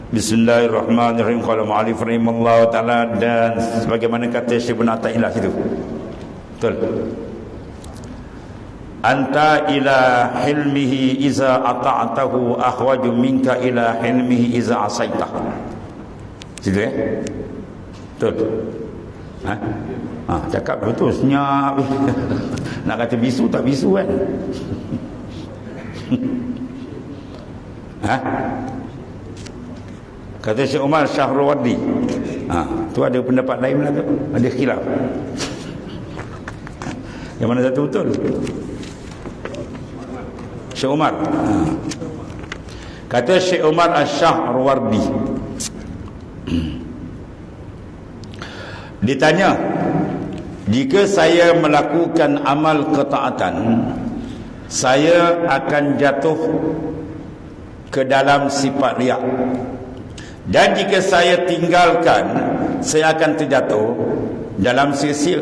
Bismillahirrahmanirrahim. Qala mu'allif rahimahullah ta'ala, dan sebagaimana kata Syekh Ibn Athaillah itu. Betul. Anta ila hilmihi iza ata'atahu akhwaju minka ila hilmihi iza asaitah. Situ betul. Cakap betul, senyap. Nak kata bisu tak bisu kan. Kata Syekh Umar Syahrawardi. Tu ada pendapat lain lah tu. Ada khilaf. Yang mana satu betul? Syekh Umar. Kata Syekh Umar Syahrawardi. Ditanya, jika saya melakukan amal ketaatan, saya akan jatuh ke dalam sifat riak, dan jika saya tinggalkan, saya akan terjatuh dalam sia-sia.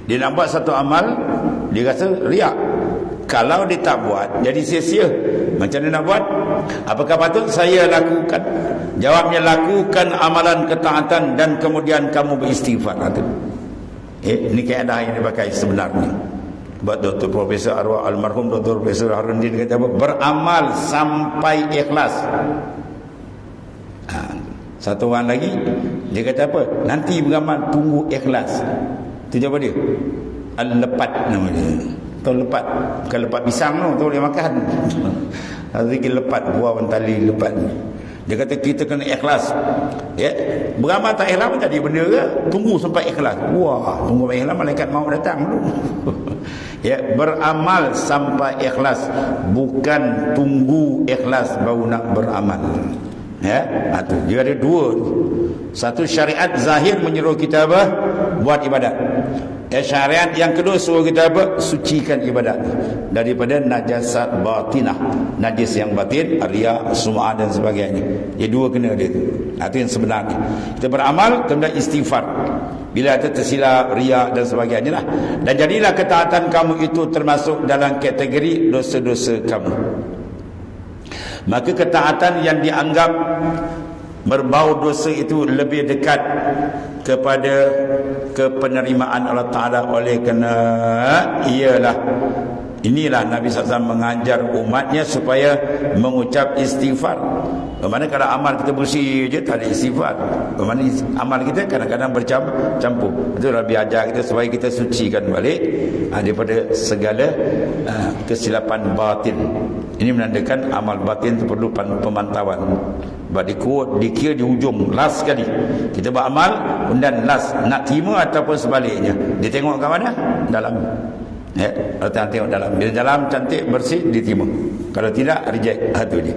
Dia nak buat satu amal, dia rasa riak. Kalau dia tak buat, jadi sia-sia. Macam mana nak buat? Apakah patut saya lakukan? Jawabnya, lakukan amalan ketaatan dan kemudian kamu beristighfar. Ini kaedah yang dipakai sebenarnya. Buat Dr. Profesor Arwah almarhum Dr. Profesor Haruddin kata apa? Beramal sampai ikhlas. Satu orang lagi dia kata apa? Nanti beramal, tunggu ikhlas. Itu jawab dia. Al-lepat namanya. Tahu lepat? Bukan lepat pisang tu, tahu dia makan. Lagi lepat, buah mentali lepat ni. Dia kata kita kena ikhlas. Beramal tak ikhlas pun jadi benda ke? Tunggu sampai ikhlas. Wah, tunggu sampai ikhlas, malaikat maut datang dulu. Beramal sampai ikhlas, bukan tunggu ikhlas baru nak beramal. Tu dia ada dua. Satu, syariat zahir menyuruh kita apa? Buat ibadat. Syariat yang kedua suruh kita apa? Sucikan ibadat daripada najasat batinah, najis yang batin, riya, sum'ah dan sebagainya. Dua kena dia. Itu yang sebenarnya. Kita beramal kemudian istighfar bila ada tersilap, riya dan sebagainya lah. Dan jadilah ketaatan kamu itu termasuk dalam kategori dosa-dosa kamu. Maka ketaatan yang dianggap berbau dosa itu lebih dekat kepada kepenerimaan Allah Ta'ala. Oleh kerana inilah Nabi SAW mengajar umatnya supaya mengucap istighfar. Bagaimana kalau amal kita bersih je tak ada istighfar? Bagaimana amal kita kadang-kadang bercampur? Itu Nabi ajar kita supaya kita sucikan balik daripada segala kesilapan batin. Ini menandakan amal batin itu perlu pemantauan. Dikira di hujung, last sekali kita buat amal, dan last nak terima ataupun sebaliknya, dia tengok kat mana? Dalam. Kalau tengok dalam, bila dalam cantik bersih diterima, kalau tidak reject. Itu dia.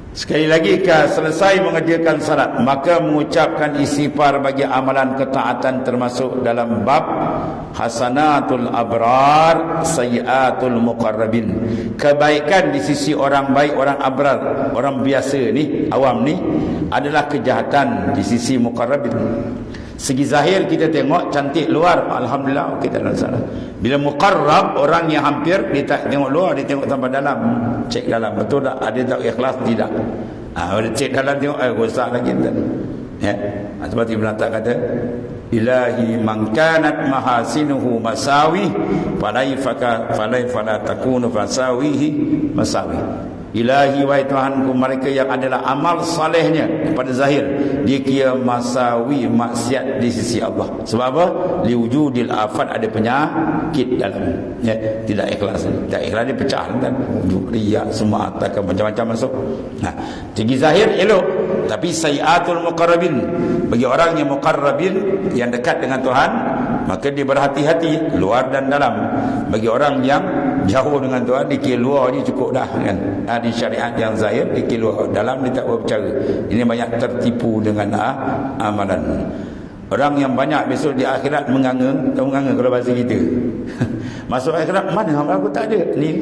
Sekali lagi, selesai mengerjakan salat, maka mengucapkan istighfar bagi amalan ketaatan termasuk dalam bab hasanatul abrar sayyiatul muqarrabin. Kebaikan di sisi orang baik, orang abrar, orang biasa ni, awam ni, adalah kejahatan di sisi muqarrabin. Segi zahir kita tengok cantik luar, alhamdulillah, kita tak ada salah. Bila muqarrab, orang yang hampir, dia tak tengok luar, dia tengok sampai dalam, cek dalam, betul tak ada tak ikhlas, tidak. Dia cek dalam, tengok rosak lagi. Sebab Ibn Attaq kata, ilahi man kanat mahasinuhu masawi falai fala takunu fasawihi masawi. Ilahi, wahai Tuhanku, mereka yang adalah amal salehnya pada zahir, dia kira masawi, maksiat di sisi Allah. Sebab apa? Liwujudil afat, ada penyakit dalam, tidak ikhlas. Tak ikhlas dia pecah kan, riya, semua atakan macam-macam masuk. Segi zahir elok, tapi sayyatul muqarrabin, bagi orang yang muqarrabin, yang dekat dengan Tuhan, maka dia berhati-hati luar dan dalam. Bagi orang yang jauh dengan Tuhan, dikira luar ni cukup dah kan. Di syariat yang zahir, dikira luar, dalam dia tak berbicara. Ini banyak tertipu dengan amalan. Orang yang banyak besok di akhirat menganga, tahu menganga kalau bahasa kita. Masuk akhirat, mana amal aku tak ada ni.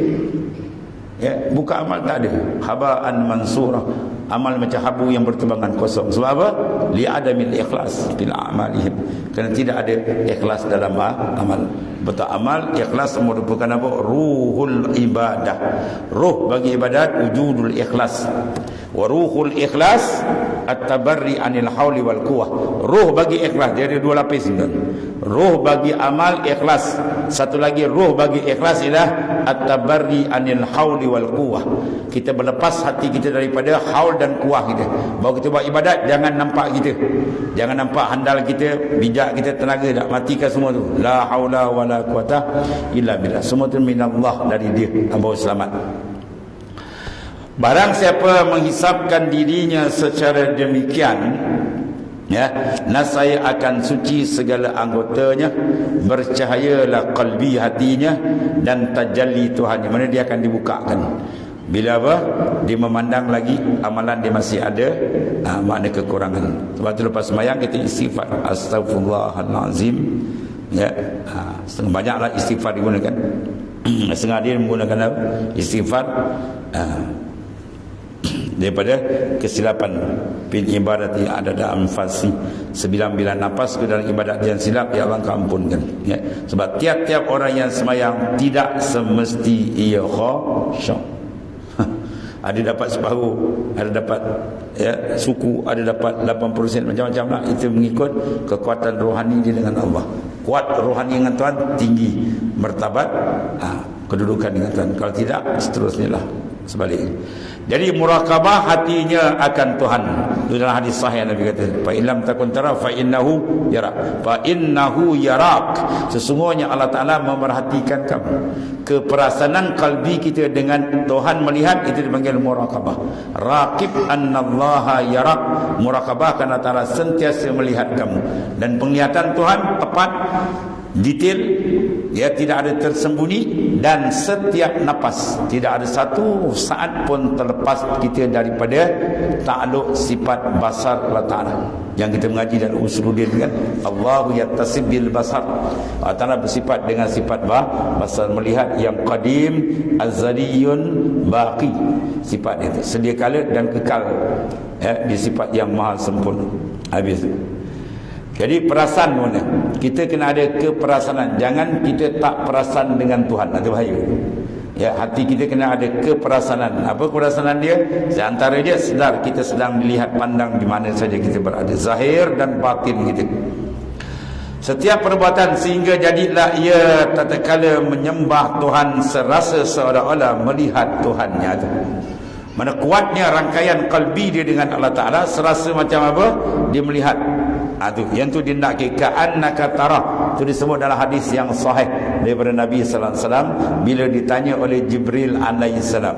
Buka amal tak ada, habaan mansurah, amal macam habu yang bertebangan kosong. Sebab apa? Li'adamil ikhlas bil a'malihim, kerana tidak ada ikhlas dalam amal. Betul, amal ikhlas merupakan apa? Ruhul ibadah. Ruh bagi ibadat wujudul ikhlas. Wa ruhul ikhlas at-tabarri anil hauli wal quwwah. Ruh bagi ikhlas, dia ada dua lapis kan. Ruh bagi amal ikhlas. Satu lagi ruh bagi ikhlas ialah at-tabarri anil hauli wal quwwah. Kita berlepas hati kita daripada haul dan kuah kita. Bahawa kita buat ibadat, jangan nampak kita. Jangan nampak handal kita, bijak kita, tenaga, tak matikan semua tu. La haula wala quwata illa billah. Semua tu minallah, dari dia bawa selamat. Barang siapa menghisapkan dirinya secara demikian, ya, nasaya akan suci segala anggotanya, bercahayalah qalbi hatinya, dan tajalli Tuhannya. Mana dia akan dibukakan. Bila apa? Dia memandang lagi amalan dia masih ada makna kekurangan. Sebab tu lepas sembahyang kita istighfar, astaghfirullahalazim, ya. Setengah banyaklah istighfar digunakan. Setengah dia menggunakan apa? Istighfar daripada kesilapan bil ibadati ada dalam fasi 99 nafas ke dalam ibadat yang silap, ya Allah ampunkan, ya. Sebab tiap-tiap orang yang sembahyang tidak semesti ia khusyuk. Ada dapat separuh, ada dapat suku, ada dapat 80%, macam-macam lah. Itu mengikut kekuatan rohani dia dengan Allah. Kuat rohani dengan Tuhan, tinggi martabat kedudukan dengan Tuhan. Kalau tidak, seterusnya lah sebaliknya. Jadi murakabah hatinya akan Tuhan. Itu dalam hadis sahih Nabi kata, fa illam takun tara fa innahu yarak. Fa innahu yarak. Sesungguhnya Allah Taala memerhatikan kamu. Keperasanan kalbi kita dengan Tuhan melihat, itu dipanggil murakabah. Raqib annallaha yarak. Murakabah kerana Taala sentiasa melihat kamu, dan penglihatan Tuhan tepat, detail, ya, tidak ada tersembunyi, dan setiap nafas, tidak ada satu saat pun terlepas kita daripada takluk sifat basar Allah Ta'ala yang kita mengaji dan usuluddin kan. Allahu yattasib bil basar. Allah Ta'ala bersifat dengan sifat basar, melihat, yang qadim, azaliyun, baqi. Sifat itu sedia kala dan kekal, ya, di sifat yang maha sempurna. Habis itu. Jadi perasaan mana? Kita kena ada keperasanan. Jangan kita tak perasan dengan Tuhan. Itu bahaya. Ya, hati kita kena ada keperasanan. Apa keperasanan dia? Antara dia sedar kita sedang dilihat pandang di mana saja kita berada. Zahir dan batin kita. Setiap perbuatan sehingga jadilah ia tatkala menyembah Tuhan serasa seolah-olah melihat Tuhannya itu. Mana kuatnya rangkaian kalbi dia dengan Allah Ta'ala, serasa macam apa? Dia melihat. Yang tu dia nak ka'annaka tarah. Itu disebut dalam hadis yang sahih daripada Nabi sallallahu alaihi wasallam bila ditanya oleh Jibril alaihi salam,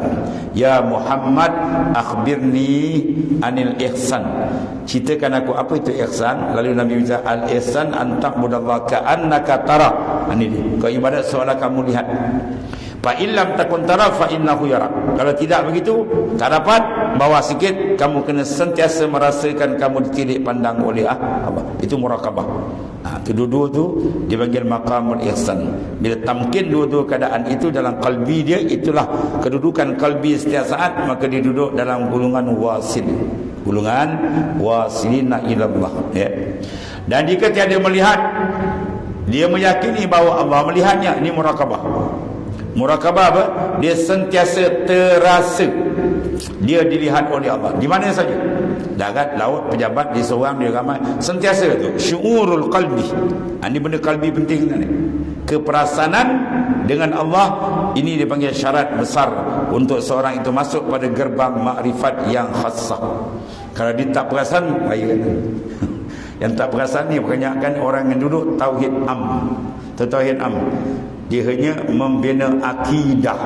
"Ya Muhammad, akhbirni anil ihsan." Ceritakan aku apa itu ihsan. Lalu Nabi berkata, "Al-ihsan an ta'budallaha ka'annaka tarah." Ini kau ibadat seolah kamu lihat. Fa illam takun tara fa innahu yarak. Kalau tidak begitu, tak dapat, bawa sikit, kamu kena sentiasa merasakan kamu ditilik pandang oleh Allah. Itu murakabah. Itu dua-dua tu dipanggil maqamul ihsan. Bila tamkin dua-dua keadaan itu dalam kalbi dia, itulah kedudukan kalbi setiap saat, maka dia duduk dalam gulungan wasil. Gulungan wasilina ilallah, ya. Dan jika tiada melihat, dia meyakini bahawa Allah melihatnya. Ini murakabah. Murakabah apa? Dia sentiasa terasa dia dilihat oleh Allah di mana saja, darat, laut, pejabat, di seorang, di ramai, sentiasa tu syuurul qalbi. Ini benda kalbi penting ni. Keperasanan dengan Allah ini dipanggil syarat besar untuk seorang itu masuk pada gerbang makrifat yang khassah. Kalau dia tak perasan, bahaya. Yang tak perasan ni kebanyakan orang yang duduk tauhid tauhid dia hanya membina akidah,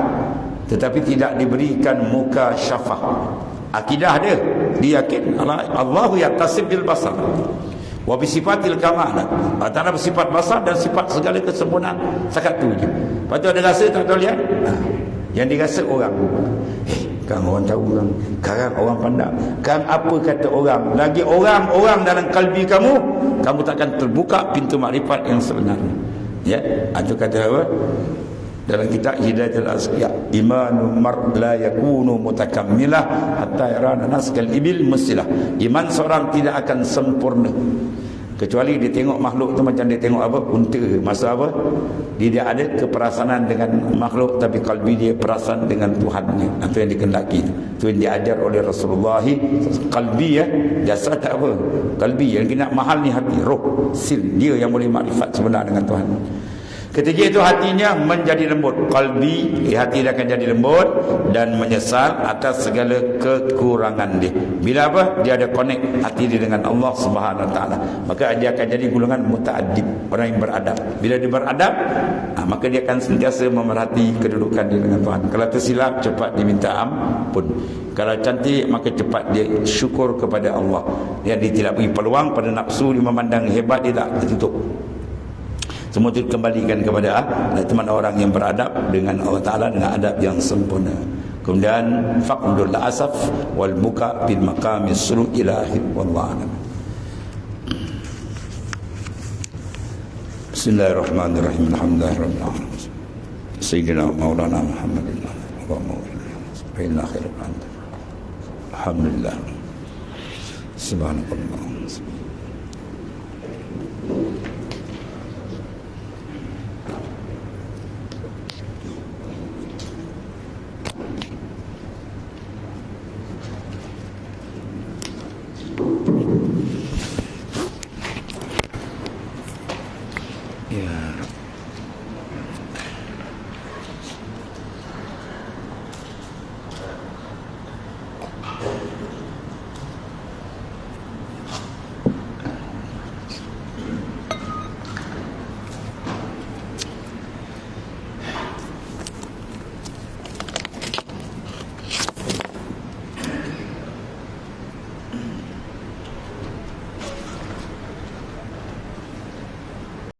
tetapi tidak diberikan muka syafah. Akidah dia yakin Allahu yattasib bil basar wa bi sifatil kamalah. Antara bersifat basar dan sifat segala kesempurnaan, sekat tu je. Lepas tu ada rasa tak tahu lihat. Yang dirasa orang, kan orang tahu orang, sekarang orang pandang, kan apa kata orang, lagi orang dalam kalbi kamu takkan terbuka pintu makrifat yang sebenarnya. Ya, itu kata apa? Dalam kitab Hidayatul Asqiya, imanu mar la yakunu mutakammilah hatta yarana naskal ibil musilah. Iman seorang tidak akan sempurna Kecuali dia tengok makhluk tu macam dia tengok apa? Unta. Masa apa? Dia ada keperasanan dengan makhluk, tapi kalbi dia perasan dengan Tuhannya. Itu yang dikendaki. Itu yang diajar oleh Rasulullah. Kalbi ya, jasad tak apa. Kalbi yang kena mahal ni hati, roh, sil. Dia yang boleh makrifat sebenar dengan Tuhan. Ketika itu hatinya menjadi lembut. Kalbi, hati dia akan jadi lembut dan menyesal atas segala kekurangan dia. Bila apa? Dia ada connect hati dia dengan Allah Subhanahu Wa Taala. Maka dia akan jadi golongan muta'addib, orang yang beradab. Bila dia beradab, maka dia akan sentiasa memerhati kedudukan dia dengan Tuhan. Kalau tersilap, cepat diminta ampun. Kalau cantik, maka cepat dia syukur kepada Allah. Dia tidak beri peluang pada nafsu, dia memandang hebat, dia tak tertutup. Semua itu dikembalikan kepada teman orang yang beradab dengan Allah Ta'ala, dengan adab yang sempurna. Kemudian faqdul asaf wal buka bil maqamis suru ilahi wallahu a'lam. Bismillahirrahmanirrahim. Alhamdulillahirabbil alamin. Sayyidina Maulana Muhammadin wa maulana khairul anbiya. Alhamdulillah. Subhanallah.